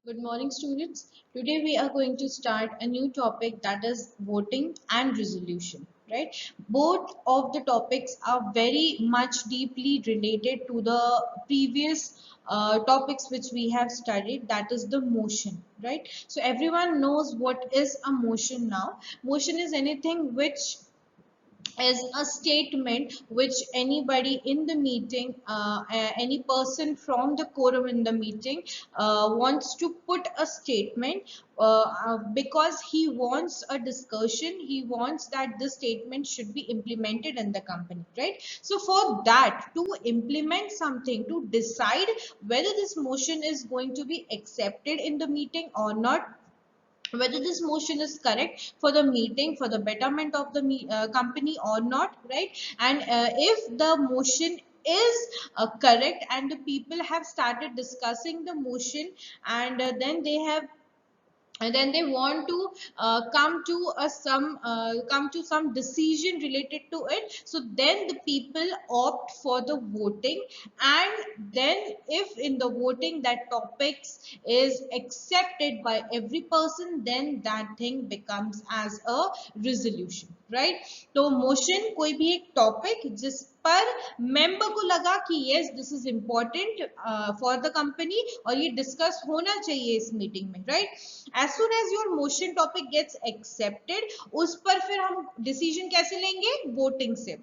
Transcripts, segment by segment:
Good morning, students. Today we are going to start a new topic, that is voting and resolution, right? Both of the topics are very much deeply related to the previous topics which we have studied, that is the motion, right? So everyone knows what is a motion now. Motion is anything which is a statement which anybody in the meeting, any person from the quorum in the meeting wants to put a statement because he wants a discussion, he wants that the statement should be implemented in the company, right? So for that, to implement something, to decide whether this motion is going to be accepted in the meeting or not, whether this motion is correct for the meeting, for the betterment of the company or not, right? And if the motion is correct and the people have started discussing the motion, and then they want to come to some decision related to it, so then the people opt for the voting. And then if in the voting that topics is accepted by every person, then that thing becomes as a resolution, right? तो motion कोई भी एक topic जिस पर member को लगा कि yes this is important for the company और ये डिस्कस होना चाहिए इस मीटिंग में, right? As soon as your motion topic gets accepted, उस पर फिर हम डिसीजन कैसे लेंगे? वोटिंग से.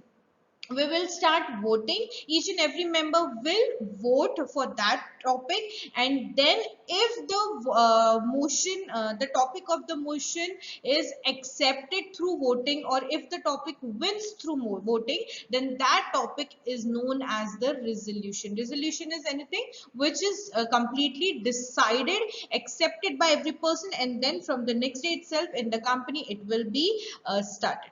We will start voting. Each and every member will vote for that topic, and then if the the topic of the motion is accepted through voting, or if the topic wins through voting, then that topic is known as the resolution. Resolution is anything which is completely decided, accepted by every person, and then from the next day itself in the company it will be started.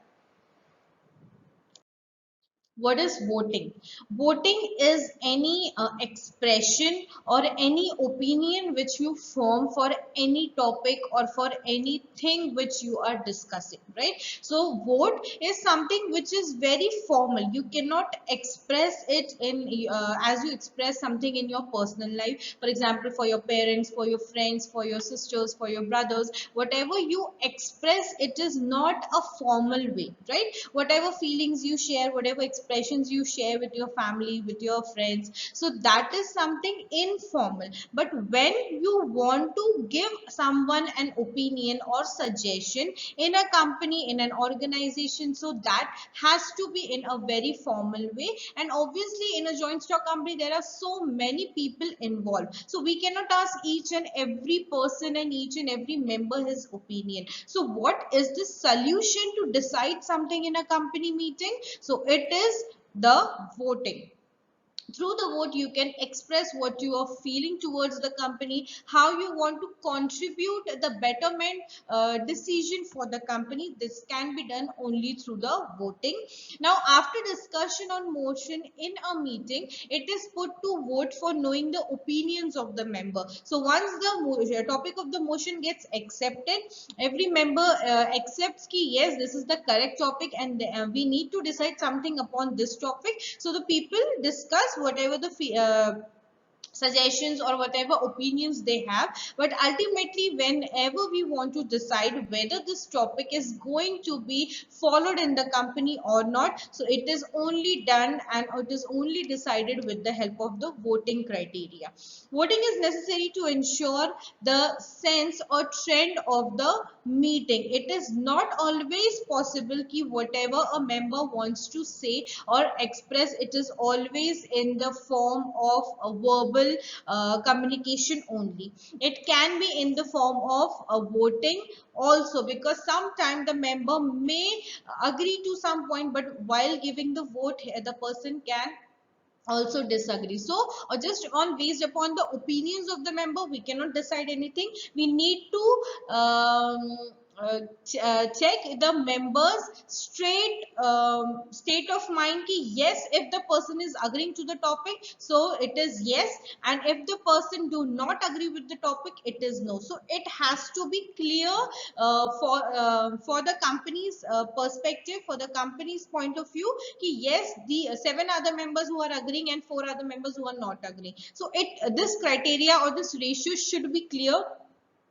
What is voting? Voting is any expression or any opinion which you form for any topic or for anything which you are discussing, right? So vote is something which is very formal. You cannot express it in as you express something in your personal life. For example, for your parents, for your friends, for your sisters, for your brothers, whatever you express, it is not a formal way, right? Whatever feelings you share, whatever expressions you share with your family, with your friends, so that is something informal. But when you want to give someone an opinion or suggestion in a company, in an organization, so that has to be in a very formal way. And obviously in a joint stock company there are so many people involved, so we cannot ask each and every person and each and every member his opinion. So what is the solution to decide something in a company meeting? So it is the voting. Through the vote you can express what you are feeling towards the company, how you want to contribute the betterment decision for the company. This can be done only through the voting. Now after discussion on motion in a meeting, it is put to vote for knowing the opinions of the member. So once the topic of the motion gets accepted, every member accepts ki yes this is the correct topic, and we need to decide something upon this topic. So the people discuss whatever the suggestions or whatever opinions they have. But ultimately whenever we want to decide whether this topic is going to be followed in the company or not, so it is only done and it is only decided with the help of the voting criteria. Voting is necessary to ensure the sense or trend of the meeting. It is not always possible ki whatever a member wants to say or express, it is always in the form of a verbal communication only. It can be in the form of a voting also, because sometimes the member may agree to some point, but while giving the vote the person can also disagree. So or just on based upon the opinions of the member we cannot decide anything. We need to check the members state of mind ki yes, if the person is agreeing to the topic, so it is yes, and if the person do not agree with the topic, it is no. So it has to be clear for the company's perspective, for the company's point of view ki yes, the 7 other members who are agreeing and 4 other members who are not agreeing. So this criteria or this ratio should be clear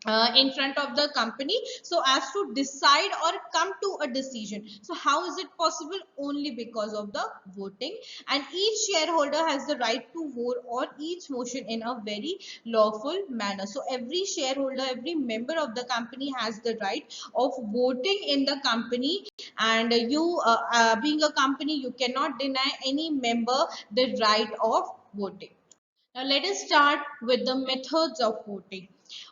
in front of the company so as to decide or come to a decision. So how is it possible? Only because of the voting, and each shareholder has the right to vote on each motion in a very lawful manner. So every shareholder, every member of the company has the right of voting in the company, and being a company, you cannot deny any member the right of voting. Now let us start with the methods of voting.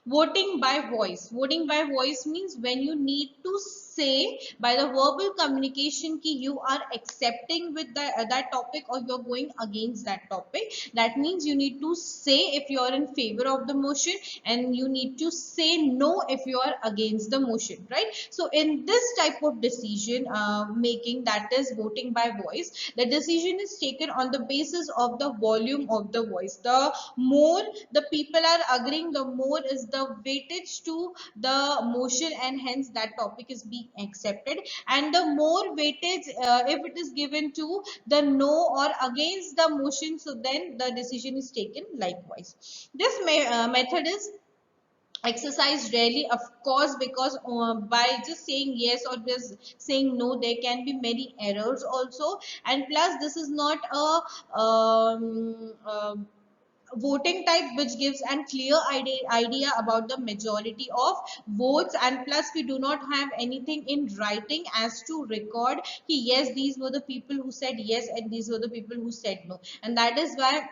Voting by voice. Voting by voice means when you need to say by the verbal communication ki you are accepting with that topic or you're going against that topic. That means you need to say if you are in favor of the motion, and you need to say no if you are against the motion, right? So in this type of decision making, that is voting by voice, the decision is taken on the basis of the volume of the voice. The more the people are agreeing, the more is the weightage to the motion, and hence that topic is being accepted. And the more weightage if it is given to the no or against the motion, so then the decision is taken likewise. This method is exercised rarely, of course, because by just saying yes or just saying no, there can be many errors also. And plus this is not a voting type which gives an clear idea about the majority of votes, and plus we do not have anything in writing as to record yes, these were the people who said yes and these were the people who said no, and that is why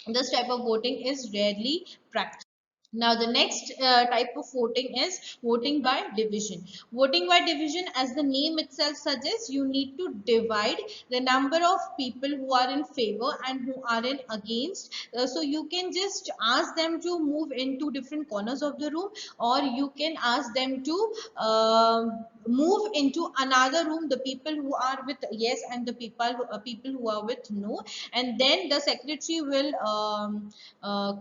this type of voting is rarely practiced. Now, the next type of voting is voting by division. Voting by division, as the name itself suggests, you need to divide the number of people who are in favor and who are in against. So you can just ask them to move into different corners of the room, or you can ask them to move into another room, the people who are with yes and the people who are with no, and then the secretary will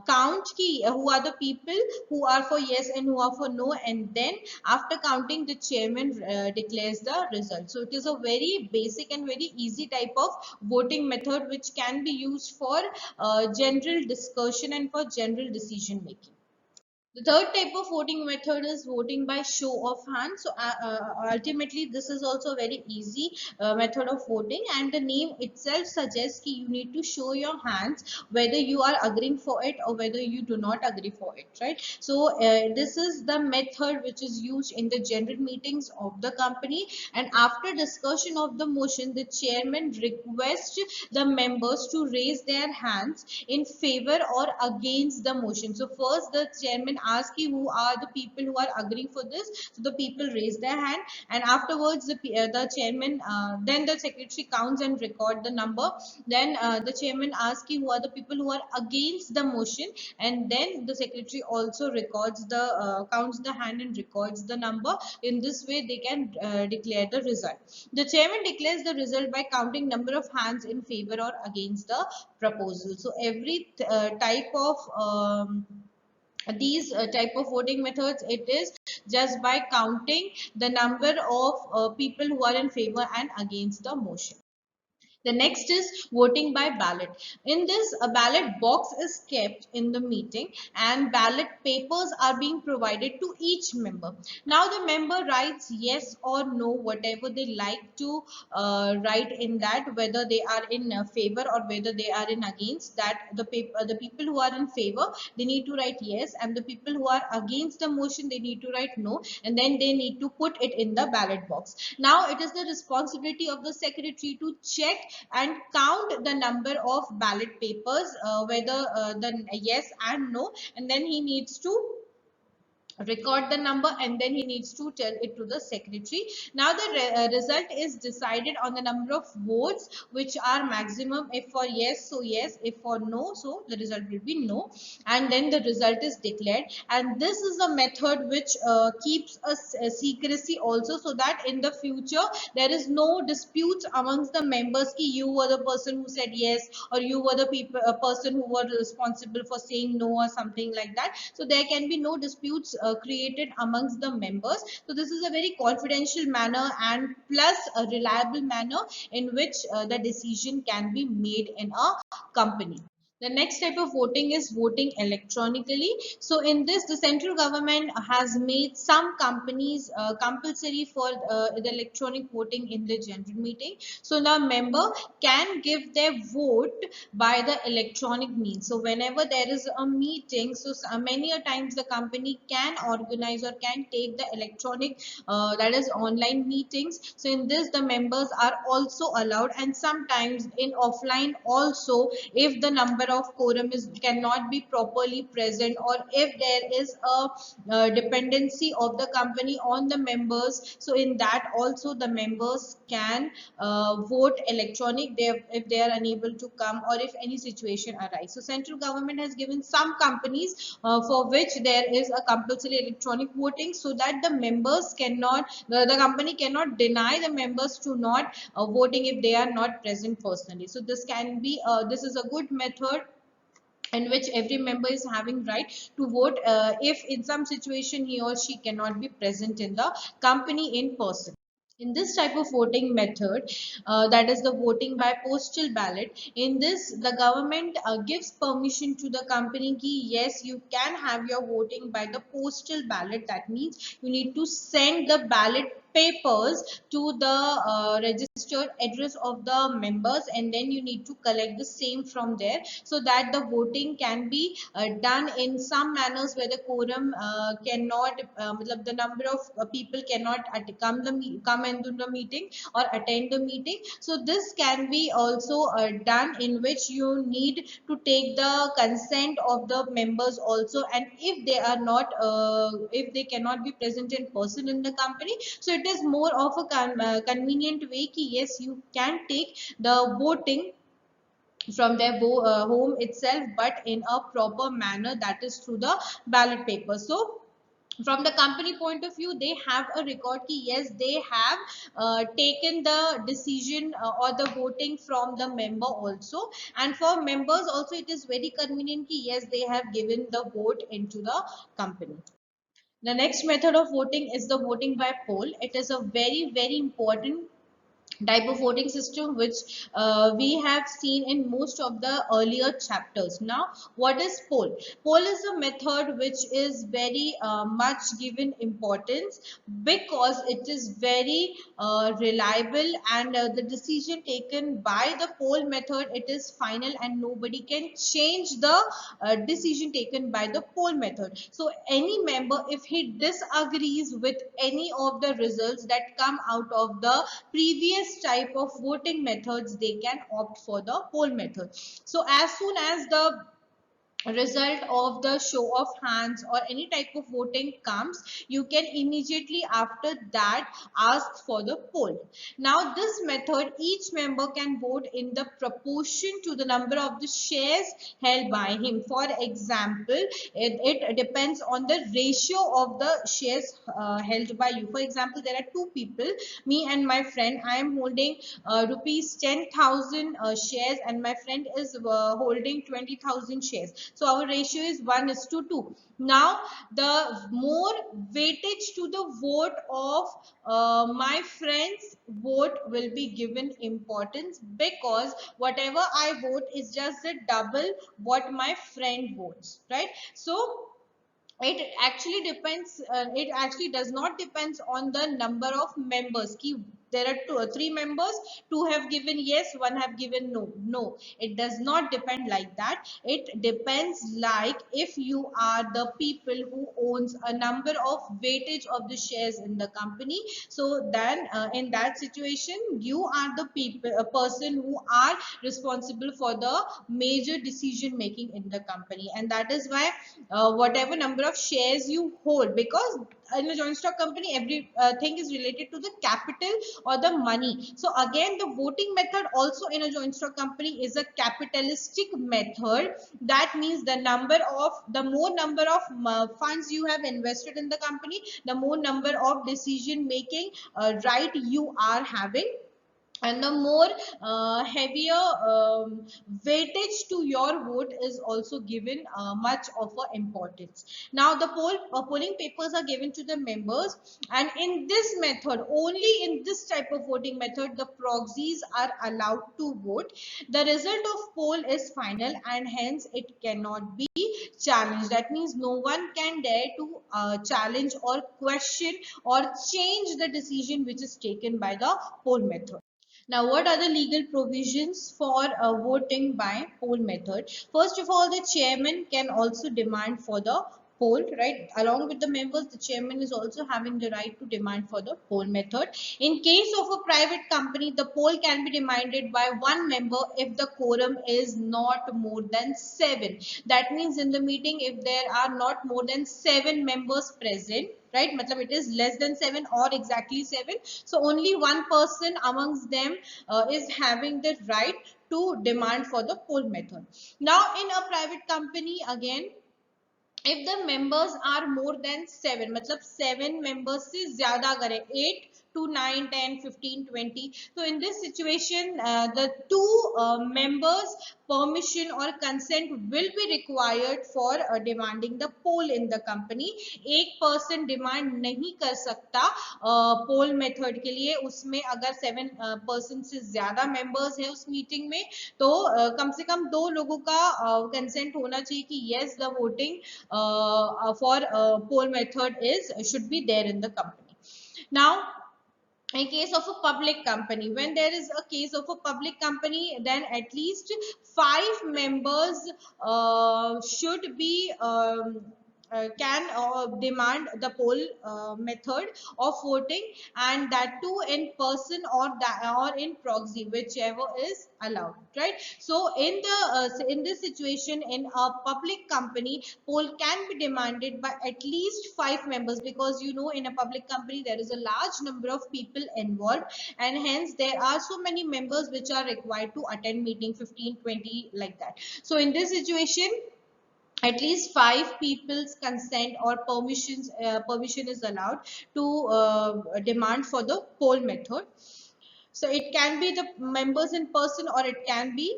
count ki who are the people who are for yes and who are for no, and then after counting the chairman declares the result. So it is a very basic and very easy type of voting method which can be used for general discussion and for general decision making. The third type of voting method is voting by show of hands. So ultimately, this is also a very easy method of voting, and the name itself suggests that you need to show your hands whether you are agreeing for it or whether you do not agree for it, right? So this is the method which is used in the general meetings of the company, and after discussion of the motion, the chairman requests the members to raise their hands in favor or against the motion. So first the chairman asks who are the people who are agreeing for this. So the people raise their hand, and afterwards the chairman then the secretary counts and record the number. Then the chairman asks who are the people who are against the motion, and then the secretary also records the counts the hand and records the number. In this way they can declare the result. The chairman declares the result by counting number of hands in favor or against the proposal. So every type of these type of voting methods, it is just by counting the number of people who are in favor and against the motion. The next is voting by ballot. In this, a ballot box is kept in the meeting and ballot papers are being provided to each member. Now the member writes yes or no, whatever they like to write in that, whether they are in favor or whether they are in against that. The people who are in favor, they need to write yes, and the people who are against the motion, they need to write no, and then they need to put it in the ballot box. Now it is the responsibility of the secretary to check and count the number of ballot papers, whether the yes and no, and then he needs to record the number, and then he needs to tell it to the secretary. Now the result is decided on the number of votes which are maximum. If for yes, so yes; if for no, so the result will be no, and then the result is declared. And this is a method which keeps a secrecy also, so that in the future there is no disputes amongst the members ki you were the person who said yes, or you were the person who were responsible for saying no, or something like that. So there can be no disputes created amongst the members. So this is a very confidential manner and plus a reliable manner in which the decision can be made in a company. The next type of voting is voting electronically. So in this, the central government has made some companies compulsory for the electronic voting in the general meeting. So the member can give their vote by the electronic means. So whenever there is a meeting, so many a times the company can organize or can take the electronic, that is online meetings. So in this, the members are also allowed, and sometimes in offline also, if the number of quorum is cannot be properly present, or if there is a dependency of the company on the members, so in that also the members can vote electronic if they are unable to come, or if any situation arise. So central government has given some companies for which there is a compulsory electronic voting, so that the members cannot, the company cannot deny the members to not voting if they are not present personally. So this can be this is a good method in which every member is having right to vote if in some situation he or she cannot be present in the company in person. In this type of voting method, that is the voting by postal ballot, in this the government gives permission to the company ki yes, you can have your voting by the postal ballot. That means you need to send the ballot papers to the registered address of the members, and then you need to collect the same from there, so that the voting can be done in some manners where the quorum cannot the number of people cannot come into the meeting or attend the meeting. So this can be also done in which you need to take the consent of the members also, and if they are not if they cannot be present in person in the company, so it is more of a convenient way ki yes, you can take the voting from their home itself, but in a proper manner, that is through the ballot paper. So from the company point of view, they have a record ki yes, they have taken the decision or the voting from the member also, and for members also it is very convenient ki yes, they have given the vote into the company. The next method of voting is the voting by poll. It is a very important type of voting system which we have seen in most of the earlier chapters. Now, what is poll? Poll is a method which is very much given importance, because it is very reliable, and the decision taken by the poll method, it is final, and nobody can change the decision taken by the poll method. So any member, if he disagrees with any of the results that come out of the previous type of voting methods, they can opt for the poll method. So as soon as the result of the show of hands or any type of voting comes, you can immediately after that ask for the poll. Now this method, each member can vote in the proportion to the number of the shares held by him. For example, it depends on the ratio of the shares held by you. For example, there are two people, me and my friend. I am holding rupees 10,000 shares, and my friend is holding 20,000 shares. So our ratio is 1:2. Now the more weightage to the vote of my friend's vote will be given importance, because whatever I vote is just the double what my friend votes, right? So it actually depends, it actually does not depends on the number of members ki there are two or three members, two have given yes, one have given no. No, it does not depend like that. It depends like if you are the people who owns a number of weightage of the shares in the company, so then in that situation you are the people, a person who are responsible for the major decision making in the company, and that is why whatever number of shares you hold, because in a joint stock company every thing is related to the capital or the money. So again, the voting method also in a joint stock company is a capitalistic method. That means the more number of funds you have invested in the company, the more number of decision making right you are having and the more heavier weightage to your vote is also given much of a importance. Now the polling papers are given to the members, and in this method, only in this type of voting method, the proxies are allowed to vote. The result of poll is final, and hence it cannot be challenged. That means no one can dare to challenge or question or change the decision which is taken by the poll method. Now, what are the legal provisions for voting by poll method? First of all, the chairman can also demand for the poll, right? Along with the members, the chairman is also having the right to demand for the poll method. In case of a private company, the poll can be demanded by one member if the quorum is not more than 7. That means in the meeting, if there are not more than 7 members present, right, matlab it is less than 7 or exactly 7, so only one person amongst them is having the right to demand for the poll method. Now in a private company, again, if the members are more than 7, मतलब 7 members से ज़्यादा करें, 8 to 9 10 15 20, so in this situation the two members permission or consent will be required for demanding the poll in the company. एक person demand नहीं कर सकता poll method के लिए, उसमें अगर 7 person से ज़्यादा members है उस meeting में, तो कम से कम 2 लोगों का consent होना चाहिए कि yes, the voting for poll method is should be there in the company. Now in case of a public company, when there is a case of a public company, then at least 5 members should be can demand the poll method of voting, and that too in person or in proxy, whichever is allowed, right? So in this situation, in a public company, poll can be demanded by at least 5 members, because you know in a public company there is a large number of people involved, and hence there are so many members which are required to attend meeting, 15 20 like that. So in this situation, at least 5 people's consent or permission is allowed to demand for the poll method. So it can be the members in person, or it can be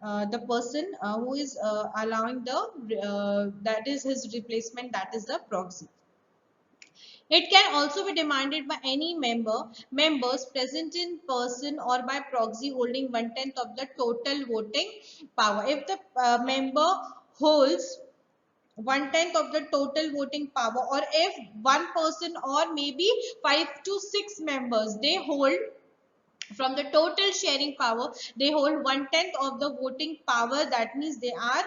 the person who is allowing the that is his replacement, that is the proxy. It can also be demanded by any members present in person or by proxy holding 1/10 of the total voting power. If the member holds 1/10 of the total voting power, or if one person or maybe 5 to 6 members, they hold from the total sharing power, they hold 1/10 of the voting power. That means they are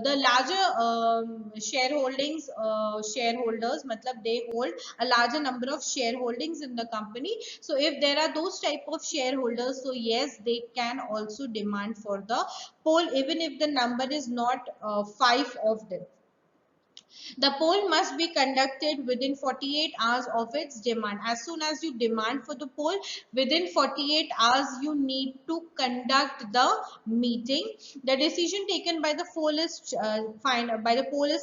the larger shareholders, matlab they hold a larger number of shareholdings in the company. So if there are those type of shareholders, so yes, they can also demand for the poll, even if the number is not 5 of them. The poll must be conducted within 48 hours of its demand. As soon as you demand for the poll, within 48 hours you need to conduct the meeting. The decision taken by the poll is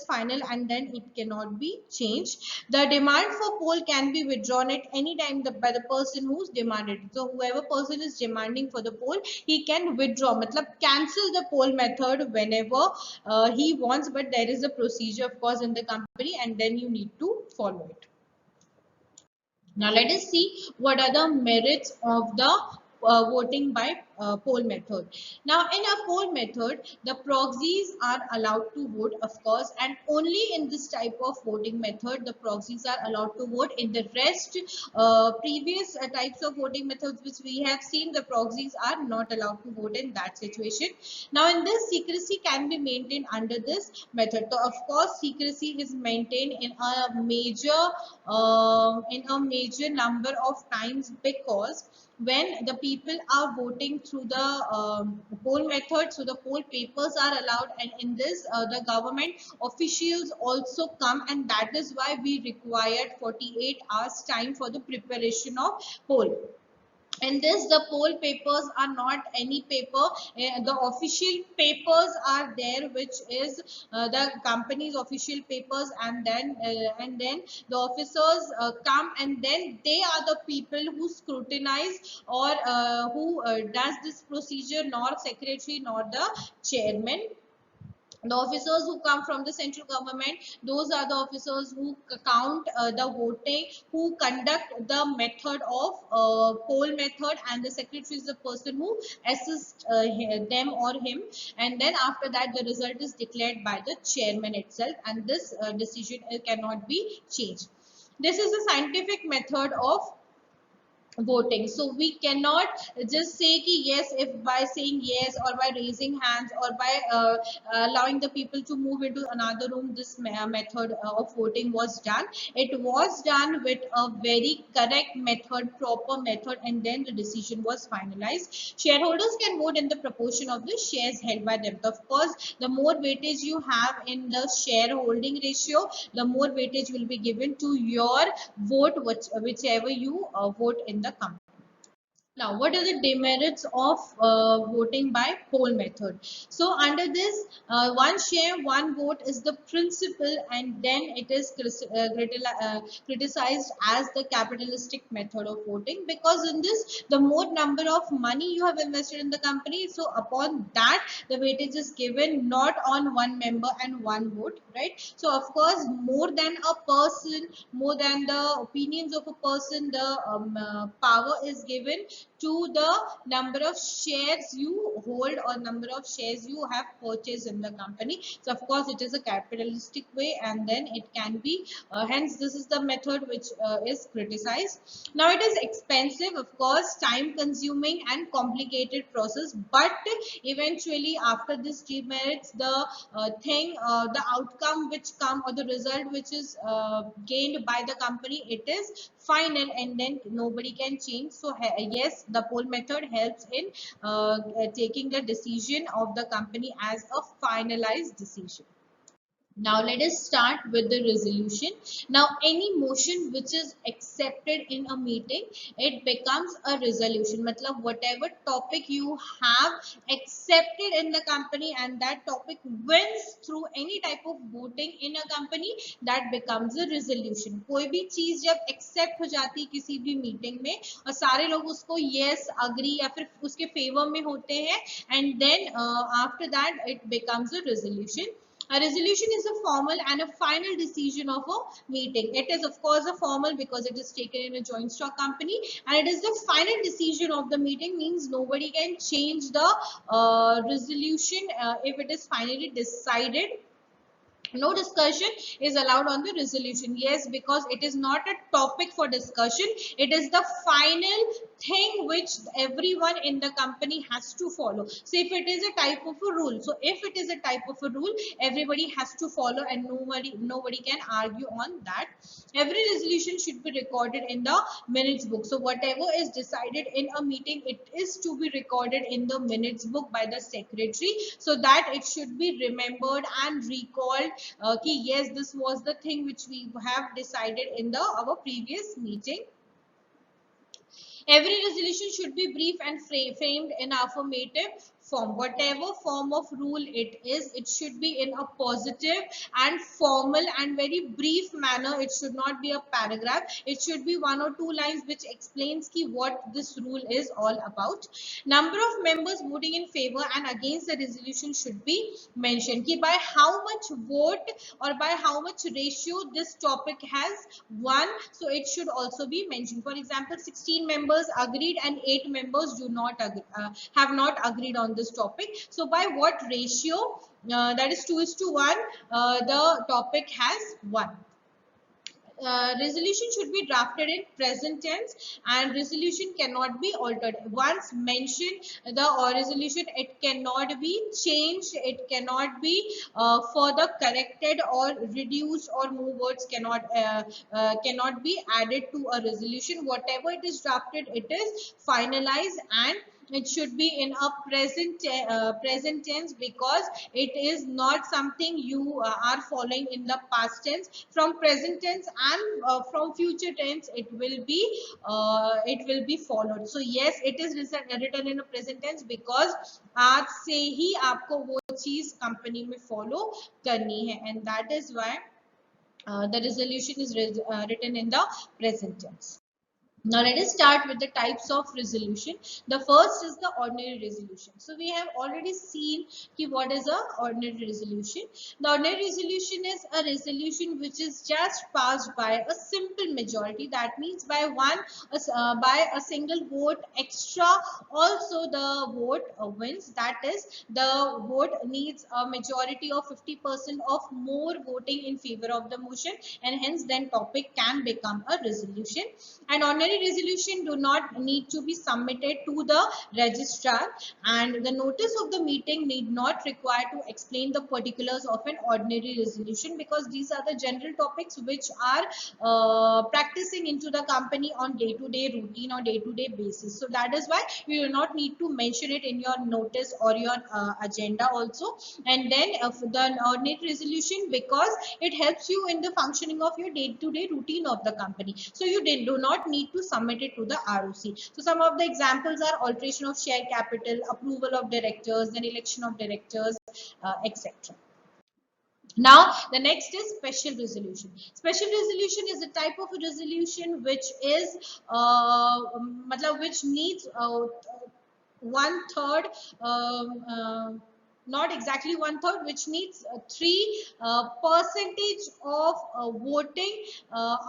final, and then it cannot be changed. The demand for poll can be withdrawn at any time by the person who's demanded. So whoever person is demanding for the poll, he can withdraw, matlab cancel the poll method whenever he wants, but there is a procedure of course in the company, and then you need to follow it. Now let us see what are the merits of the voting by poll method. Now in a poll method, the proxies are allowed to vote, of course, and only in this type of voting method the proxies are allowed to vote. In the rest previous types of voting methods which we have seen, the proxies are not allowed to vote in that situation. Now in this, secrecy can be maintained under this method. So of course secrecy is maintained in a major number of times, because when the people are voting through the poll method, so the poll papers are allowed, and in this the government officials also come, and that is why we required 48 hours time for the preparation of poll. In this, the poll papers are not any paper. The official papers are there, which is the company's official papers, and then the officers come, and then they are the people who scrutinize, or who does this procedure, nor secretary nor the chairman. The officers who come from the central government, those are the officers who count the voting, who conduct the method of poll method, and the secretary is the person who assists them or him. And then after that, the result is declared by the chairman itself, and this decision cannot be changed. This is the scientific method of voting. So we cannot just say ki yes, if by saying yes, or by raising hands, or by allowing the people to move into another room, this method of voting was done. It was done with a very correct method, proper method, and then the decision was finalized. Shareholders can vote in the proportion of the shares held by them. Of course, the more weightage you have in the shareholding ratio, the more weightage will be given to your vote, whichever you vote in the company. Now, what are the demerits of voting by poll method? So, under this, one share, one vote is the principle, and then it is criticized as the capitalistic method of voting, because in this, the more number of money you have invested in the company, so upon that, the weightage is given, not on one member and one vote, right? So, of course, more than a person, more than the opinions of a person, the power is given to the number of shares you hold, or number of shares you have purchased in the company. So of course it is a capitalistic way, and then it can be hence this is the method which is criticized. Now it is expensive, of course, time consuming and complicated process, but eventually after this demerits, the the outcome which come, or the result which is gained by the company, it is final, and then nobody can change. So yes, the poll method helps in taking the decision of the company as a finalized decision. Now let us start with the resolution. Now any motion which is accepted in a meeting, it becomes a resolution. Matlab whatever topic you have accepted in the company, and that topic wins through any type of voting in a company, that becomes a resolution. कोई भी चीज जब accept हो जाती है किसी भी meeting में, और सारे लोग उसको yes, agree या फिर उसके favor में होते हैं, and then after that it becomes a resolution. A resolution is a formal and a final decision of a meeting. It is of course a formal because it is taken in a joint stock company, and it is the final decision of the meeting, means nobody can change the resolution if it is finally decided. No discussion is allowed on the resolution. Yes, because it is not a topic for discussion, it is the final thing which everyone in the company has to follow. So if it is a type of a rule, so if it is a type of a rule, everybody has to follow, and nobody can argue on that. Every resolution should be recorded in the minutes book. So whatever is decided in a meeting, it is to be recorded in the minutes book by the secretary, so that it should be remembered and recalled ki yes, this was the thing which we have decided in the our previous meeting. Every resolution should be brief and framed in affirmative form. Whatever form of rule it is, it should be in a positive and formal and very brief manner. It should not be a paragraph. It should be one or two lines which explains ki what this rule is all about. Number of members voting in favor and against the resolution should be mentioned. Ki by how much vote or by how much ratio this topic has won. So it should also be mentioned. For example, 16 members agreed and 8 members do not agree, have not agreed on this topic. So by what ratio, that is 2:1, the topic has won. Resolution should be drafted in present tense, and resolution cannot be altered. Once mentioned the resolution, it cannot be changed, it cannot be further corrected or reduced, or more words cannot be added to a resolution. Whatever it is drafted, it is finalized and it should be in a present tense, because it is not something you are following in the past tense. From present tense and from future tense it will be followed. So yes, it is written in a present tense because आज से ही आपको वो चीज company में follow करनी है, and that is why the resolution is written in the present tense. Now let us start with the types of resolution. The first is the ordinary resolution. So we have already seen what is a ordinary resolution. The ordinary resolution is a resolution which is just passed by a simple majority. That means by by a single vote extra. Also the vote wins. That is, the vote needs a majority of 50% of more voting in favor of the motion, and hence then topic can become a resolution. And ordinary resolution do not need to be submitted to the registrar, and the notice of the meeting need not require to explain the particulars of an ordinary resolution, because these are the general topics which are practicing into the company on day-to-day routine or day-to-day basis. So that is why you do not need to mention it in your notice or your agenda also. And then the ordinary resolution, because it helps you in the functioning of your day-to-day routine of the company, so you do not need to submit it to the ROC. So some of the examples are alteration of share capital, approval of directors, then election of directors, etc. Now the next is special resolution. Special resolution is a type of a resolution which is which needs 1/3 not exactly 1/3, which needs 3% of voting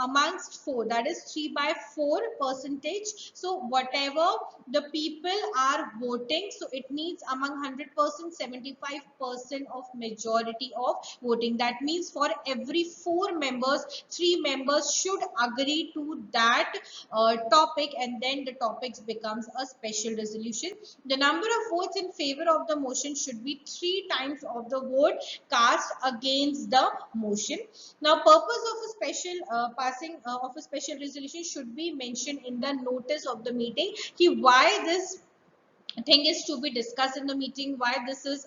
amongst 4, that is 3/4%. So whatever the people are voting, so it needs among 100% 75% of majority of voting. That means for every 4 members, 3 members should agree to that topic, and then the topics becomes a special resolution. The number of votes in favor of the motion should be 3 times of the vote cast against the motion. Now purpose of a special passing of a special resolution should be mentioned in the notice of the meeting, why this thing is to be discussed in the meeting, why this is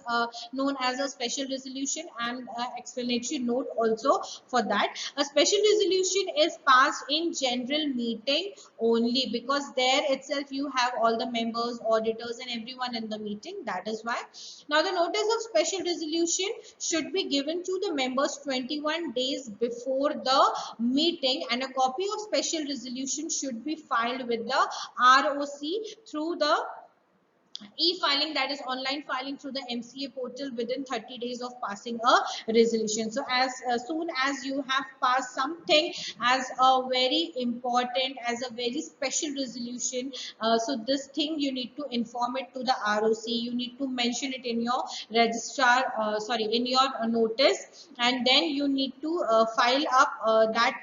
known as a special resolution, and explanatory note also for that. A special resolution is passed in general meeting only, because there itself you have all the members, auditors, and everyone in the meeting. That is why. Now the notice of special resolution should be given to the members 21 days before the meeting, and a copy of special resolution should be filed with the ROC through the e-filing, that is online filing through the MCA portal within 30 days of passing a resolution. So as soon as you have passed something as a very important, as a very special resolution, so this thing you need to inform it to the ROC, you need to mention it in your registrar, in your notice, and then you need to file up that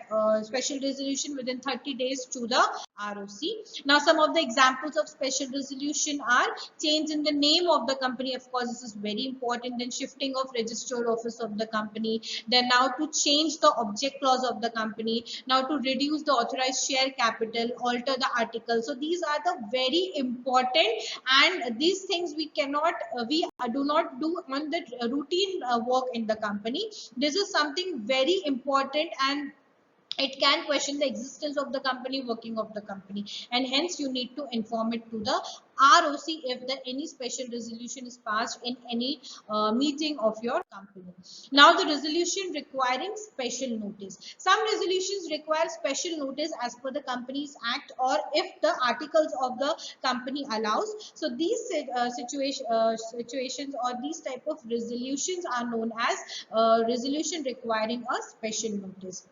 special resolution within 30 days to the ROC. Now some of the examples of special resolution are change in the name of the company. Of course, this is very important. Then shifting of registered office of the company. Then now to change the object clause of the company. Now to reduce the authorized share capital, alter the article. So these are the very important, and these things we cannot, we do not do on the routine work in the company. This is something very important, and it can question the existence of the company, working of the company, and hence you need to inform it to the ROC if any special resolution is passed in any meeting of your company. Now the resolution requiring special notice. Some resolutions require special notice as per the Companies Act, or if the articles of the company allows. So these situations or these type of resolutions are known as resolution requiring a special notice.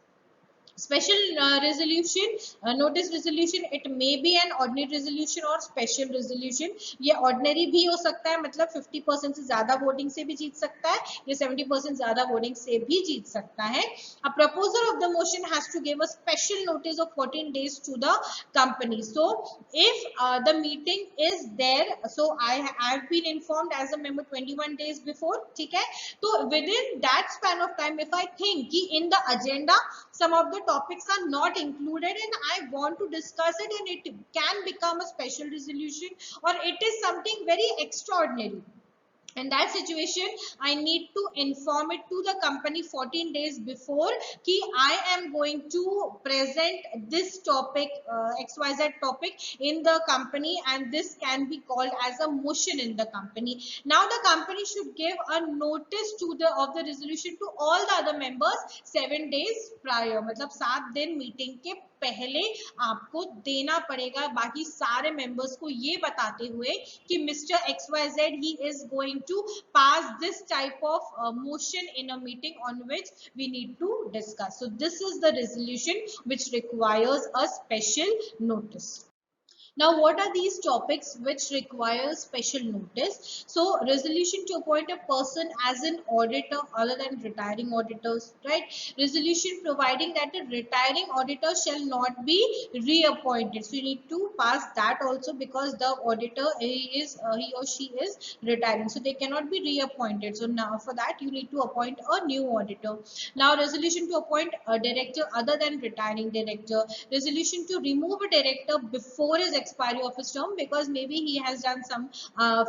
Special resolution, notice resolution, it may be an ordinary resolution or special resolution. ये ordinary भी हो सकता है, मतलब 50% से ज़्यादा voting से भी जीत सकता है, ये 70% ज़्यादा voting से भी जीत सकता है. A proposer of the motion has to give a special notice of 14 days to the company. So if the meeting is there, so I have been informed as a member 21 days before, ठीक है. तो within that span of time, if I think कि in the agenda some of the topics are not included and I want to discuss it, and it can become a special resolution, or it is something very extraordinary. In that situation, I need to inform it to the company 14 days before कि I am going to present this topic, XYZ topic in the company, and this can be called as a motion in the company. Now the company should give a notice to the of the resolution to all the other members 7 days prior. मतलब 7 दिन meeting के पहले आपको देना पड़ेगा बाकी सारे members को ये बताते हुए कि mister XYZ he is going to pass this type of motion in a meeting on which we need to discuss. So this is the resolution which requires a special notice. Now, what are these topics which require special notice? So, resolution to appoint a person as an auditor other than retiring auditors, right? Resolution providing that a retiring auditor shall not be reappointed. So, you need to pass that also, because the auditor he or she is retiring, so they cannot be reappointed. So, now for that you need to appoint a new auditor. Now, resolution to appoint a director other than retiring director. Resolution to remove a director before his expiry of his term, because maybe he has done some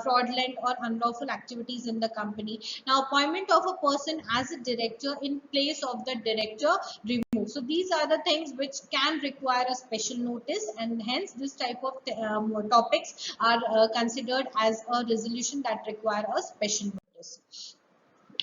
fraudulent or unlawful activities in the company. Now, appointment of a person as a director in place of the director removed. So these are the things which can require a special notice, and hence this type of topics are considered as a resolution that require a special notice.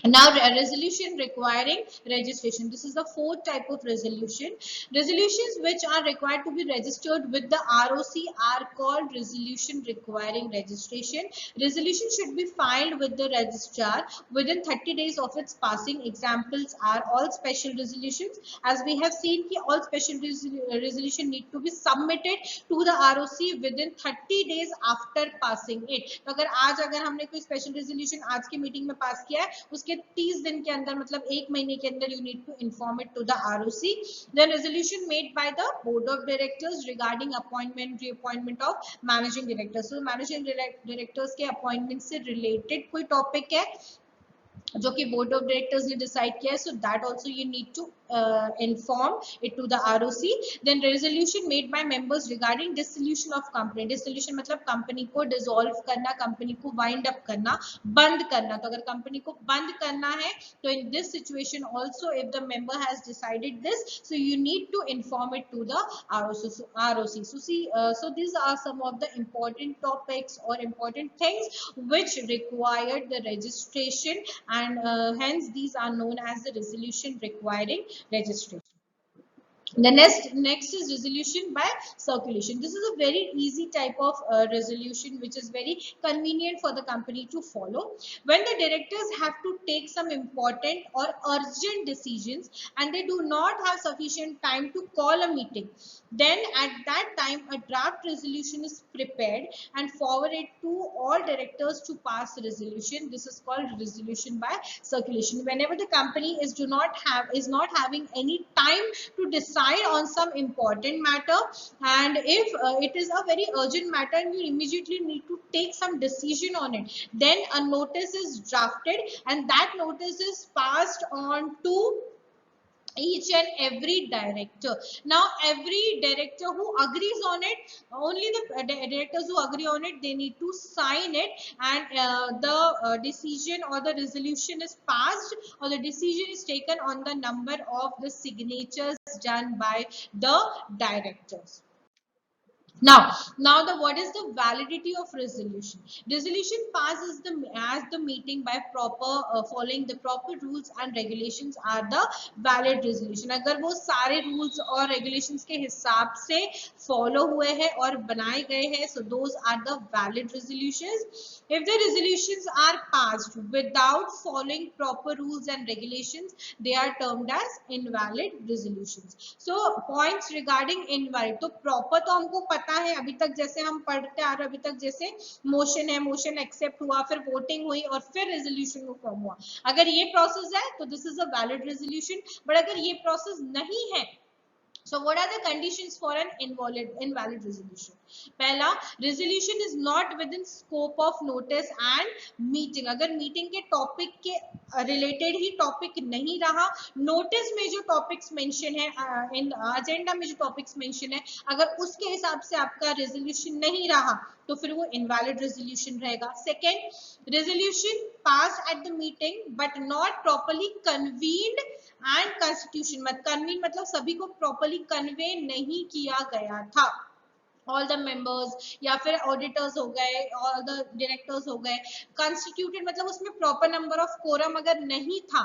Now, a resolution requiring registration. This is the fourth type of resolution. Resolutions which are required to be registered with the ROC are called resolution requiring registration. Resolution should be filed with the registrar within 30 days of its passing. Examples are all special resolutions. As we have seen, all special resolution need to be submitted to the ROC within 30 days after passing it. तो अगर हमने कोई special resolution आज की meeting में पास किया है, उसके 30 दिन के अंदर मतलब 1 महीने के अंदर you need to inform it to the ROC. The resolution made by the board of directors regarding appointment reappointment of managing directors. So managing directors के appointment से related कोई topic है जो कि बोर्ड ऑफ डायरेक्टर्स ने decide किया है, so that also you need to inform it to the ROC. Then resolution made by members regarding dissolution of company. Dissolution मतलब कंपनी को डिसॉल्व करना, कंपनी को वाइंड अप करना, बंद करना. तो अगर कंपनी को बंद करना है तो in this situation also if the member has decided this, so you need to inform it to the ROC. So see, so these are some of the important topics or important things which required the registration, and hence these are known as the resolution requiring registration. The next is resolution by circulation. This is a very easy type of resolution which is very convenient for the company to follow. When the directors have to take some important or urgent decisions and they do not have sufficient time to call a meeting, then at that time a draft resolution is prepared and forwarded to all directors to pass resolution. This is called resolution by circulation. Whenever the company is not having any time to decide on some important matter, and if it is a very urgent matter and you immediately need to take some decision on it, then a notice is drafted and that notice is passed on to each and every director. Now every director who agrees on it, only the directors who agree on it, they need to sign it, and the decision or the resolution is passed or the decision is taken on the number of the signatures done by the directors. Now what is the validity of resolution? Resolution passes as the meeting by following the proper rules and regulations are the valid resolution. अगर वो सारे rules और regulations के हिसाब से follow हुए हैं और बनाए गए हैं, so those are the valid resolutions. If the resolutions are passed without following proper rules and regulations, they are termed as invalid resolutions. So points regarding invalid, तो proper तो हमको पता है, अभी तक जैसे हम पढ़ते आ रहे, अभी तक जैसे मोशन है, मोशन एक्सेप्ट हुआ, फिर वोटिंग हुई और फिर रेजोल्यूशन को फॉर्म हुआ. अगर ये प्रोसेस है तो this is a valid resolution. But अगर ये प्रोसेस नहीं है So what are the conditions for an invalid resolution? पहला, resolution is not within scope of notice and meeting. अगर meeting के topic के related ही topic नहीं रहा, notice में जो topics mention है, in agenda में जो topics mention है, अगर उसके हिसाब से आपका resolution नहीं रहा तो फिर वो invalid resolution रहेगा. Second, resolution passed at the meeting but not properly convened and constitution मत कन्वीन मतलब सभी को प्रॉपर्ली कन्वे नहीं किया गया था. ऑल द मेंबर्स या फिर ऑडिटर्स हो गए, ऑल द डायरेक्टर्स हो गए. कॉन्स्टिट्यूटेड मतलब उसमें प्रॉपर नंबर ऑफ कोरम अगर नहीं था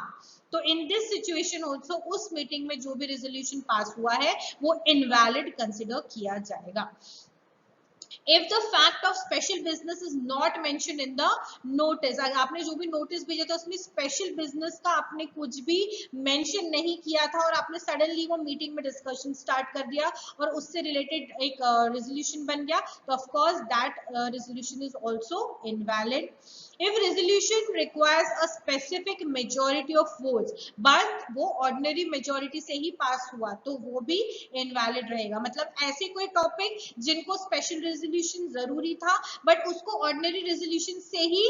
तो इन दिस सिचुएशन ऑल्सो उस मीटिंग में जो भी रेजोल्यूशन पास हुआ है वो इनवैलिड कंसिडर किया जाएगा. If the fact of special business is not mentioned in the notice, अगर आपने जो भी नोटिस भेजा था उसमें स्पेशल बिजनेस का आपने कुछ भी मेंशन नहीं किया था और आपने सडनली वो मीटिंग में डिस्कशन स्टार्ट कर दिया और उससे रिलेटेड एक रेजोल्यूशन बन गया तो of course that resolution is also invalid. If resolution requires a specific majority of votes, but वो ordinary majority से ही पास हुआ तो वो भी invalid रहेगा. मतलब ऐसे कोई टॉपिक जिनको special resolution जरूरी था but उसको ordinary resolution से ही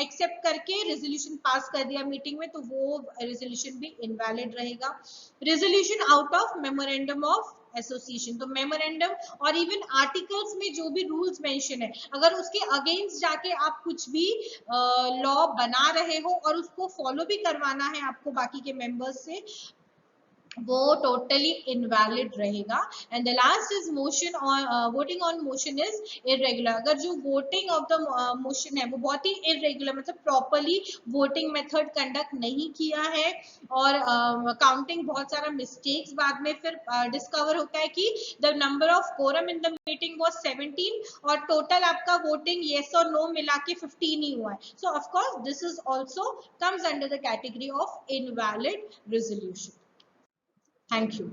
accept करके resolution पास कर दिया मीटिंग में तो वो resolution भी invalid रहेगा. Resolution out of memorandum of association तो मेमोरेंडम और इवन आर्टिकल्स में जो भी रूल्स मेंशन है अगर उसके अगेंस्ट जाके आप कुछ भी लॉ बना रहे हो और उसको फॉलो भी करवाना है आपको बाकी के मेंबर्स से वो टोटली इनवैलिड रहेगा. And the last is motion on voting on motion is irregular. अगर जो वोटिंग ऑफ द मोशन है वो बहुत ही इरेगुलर मतलब प्रॉपर्ली वोटिंग मेथड कंडक्ट नहीं किया है और काउंटिंग बहुत सारा मिस्टेक्स बाद में फिर डिस्कवर होता है कि the number of quorum in the meeting was 17 और टोटल आपका वोटिंग येस और नो मिला के 15 ही हुआ है. सो of course this is also comes under the category of invalid resolution. Thank you.